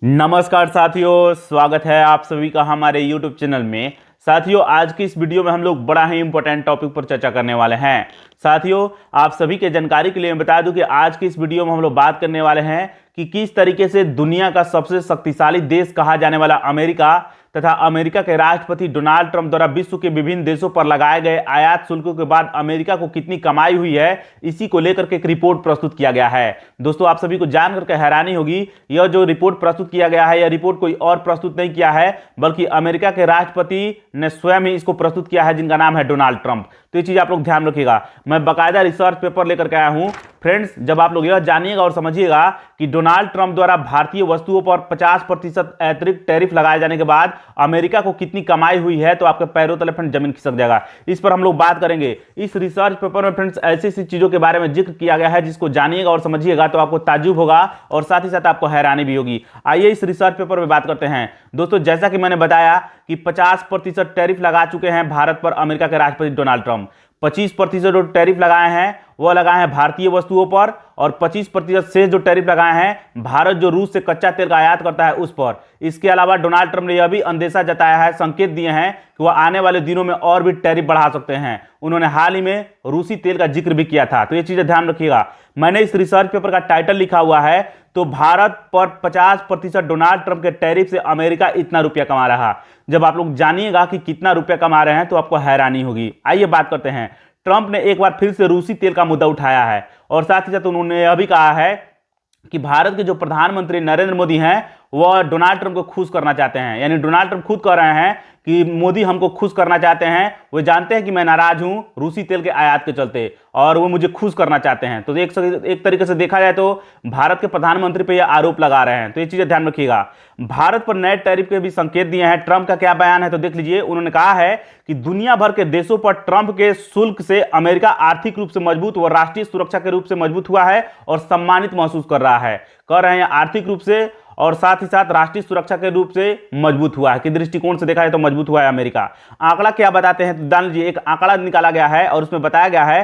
नमस्कार साथियों, स्वागत है आप सभी का हमारे YouTube चैनल में। साथियों, आज की इस वीडियो में हम लोग बड़ा ही इंपॉर्टेंट टॉपिक पर चर्चा करने वाले हैं। साथियों, आप सभी के जानकारी के लिए मैं बता दूं कि आज की इस वीडियो में हम लोग बात करने वाले हैं कि किस तरीके से दुनिया का सबसे शक्तिशाली देश कहा जाने वाला अमेरिका तथा अमेरिका के राष्ट्रपति डोनाल्ड ट्रंप द्वारा विश्व के विभिन्न देशों पर लगाए गए आयात शुल्कों के बाद अमेरिका को कितनी कमाई हुई है, इसी को लेकर के एक रिपोर्ट प्रस्तुत किया गया है। दोस्तों, आप सभी को जान करके हैरानी होगी, यह जो रिपोर्ट प्रस्तुत किया गया है, यह रिपोर्ट कोई और प्रस्तुत नहीं किया है बल्कि अमेरिका के राष्ट्रपति ने स्वयं ही इसको प्रस्तुत किया है, जिनका नाम है डोनाल्ड ट्रंप। तो ये चीज आप लोग ध्यान रखिएगा, मैं बाकायदा रिसर्च पेपर लेकर के आया हूं। फ्रेंड्स, जब आप लोग यह जानिएगा और समझिएगा कि डोनाल्ड ट्रंप द्वारा भारतीय वस्तुओं पर 50% अतिरिक्त टैरिफ लगाए जाने के बाद अमेरिका को कितनी कमाई हुई है, तो आपके पैरों तले फ्रेंड जमीन खिसक जाएगा। इस पर हम लोग बात करेंगे। इस रिसर्च पेपर में फ्रेंड्स ऐसी ऐसी चीजों के बारे में जिक्र किया गया है जिसको जानिएगा और समझिएगा तो आपको ताज्जुब होगा और साथ ही साथ आपको हैरानी भी होगी। आइए इस रिसर्च पेपर में बात करते हैं। दोस्तों, जैसा कि मैंने बताया कि 50% टैरिफ लगा चुके हैं भारत पर अमेरिका के राष्ट्रपति डोनाल्ड ट्रंप। 25% जो टैरिफ लगाए हैं वह लगाए हैं भारतीय वस्तुओं पर, और 25% से जो टैरिफ लगाए हैं भारत जो रूस से कच्चा तेल का आयात करता है उस पर। इसके अलावा डोनाल्ड ट्रंप ने यह भी अंदेशा जताया है, संकेत दिए हैं कि वह आने वाले दिनों में और भी टैरिफ बढ़ा सकते हैं। उन्होंने हाल ही में रूसी तेल का जिक्र भी किया था। तो ये चीजें ध्यान रखिएगा। मैंने इस रिसर्च पेपर का टाइटल लिखा हुआ है, तो भारत पर 50% डोनाल्ड ट्रंप के टैरिफ से अमेरिका इतना रुपया कमा रहा। जब आप लोग जानिएगा कि कितना रुपया कमा रहे हैं तो आपको हैरानी होगी। आइए बात करते हैं। ट्रंप ने एक बार फिर से रूसी तेल का मुद्दा उठाया है और साथ ही साथ उन्होंने यह भी कहा है कि भारत के जो प्रधानमंत्री नरेंद्र मोदी हैं वह डोनाल्ड ट्रंप को खुश करना चाहते हैं। यानी डोनाल्ड ट्रंप खुद कह रहे हैं कि मोदी हमको खुश करना चाहते हैं, वो जानते हैं कि मैं नाराज हूं रूसी तेल के आयात के चलते और वो मुझे खुश करना चाहते हैं। तो एक तरीके से देखा जाए तो भारत के प्रधानमंत्री पे ये आरोप लगा रहे हैं। तो ये चीजें ध्यान रखिएगा। भारत पर नए टैरिफ के भी संकेत दिए हैं। ट्रंप का क्या बयान है तो देख लीजिए। उन्होंने कहा है कि दुनिया भर के देशों पर ट्रंप के शुल्क से अमेरिका आर्थिक रूप से मजबूत व राष्ट्रीय सुरक्षा के रूप से मजबूत हुआ है और सम्मानित महसूस कर रहा है। कह रहे हैं आर्थिक रूप से और साथ ही साथ राष्ट्रीय सुरक्षा के रूप से मजबूत हुआ है। कि दृष्टिकोण से देखा जाए तो मजबूत हुआ है अमेरिका। आंकड़ा क्या बताते हैं तो जान लीजिए। एक आंकड़ा निकाला गया है और उसमें बताया गया है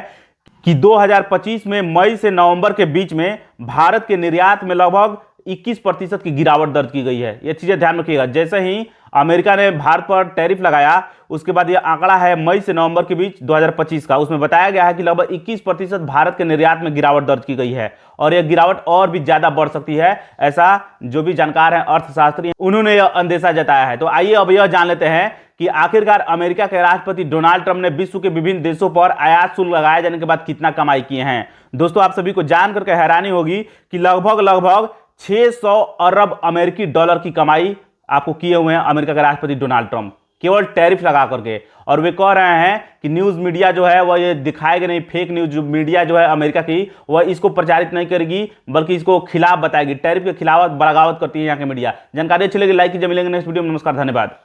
कि 2025 में मई से नवंबर के बीच में भारत के निर्यात में लगभग 21% की गिरावट दर्ज की गई है। ये चीजें ध्यान रखिएगा। जैसे ही अमेरिका ने भारत पर टैरिफ लगाया उसके बाद यह आंकड़ा है मई से नवंबर के बीच 2025 का, उसमें बताया गया है कि लगभग 21% भारत के निर्यात में गिरावट दर्ज की गई है और यह गिरावट और भी ज्यादा बढ़ सकती है। ऐसा जो भी जानकार हैं अर्थशास्त्री उन्होंने यह अंदेशा जताया है। तो आइए अब यह जान लेते हैं कि आखिरकार अमेरिका के राष्ट्रपति डोनाल्ड ट्रंप ने विश्व के विभिन्न देशों पर आयात शुल्क लगाए जाने के बाद कितना कमाई किए हैं। दोस्तों, आप सभी को जान करके हैरानी होगी कि लगभग 600 अरब अमेरिकी डॉलर की कमाई आपको किए हुए हैं अमेरिका के राष्ट्रपति डोनाल्ड ट्रंप, केवल टैरिफ लगा करके। और वे कह रहे हैं कि न्यूज़ मीडिया जो है वह ये दिखाएगा नहीं, फेक न्यूज़ मीडिया जो है अमेरिका की वह इसको प्रचारित नहीं करेगी बल्कि इसको खिलाफ बताएगी। टैरिफ के खिलाफ बगावत करती है यहाँ की मीडिया। जानकारी अच्छी लगी लाइक कीजिए। मिलेंगे नेक्स्ट वीडियो में। नमस्कार, धन्यवाद।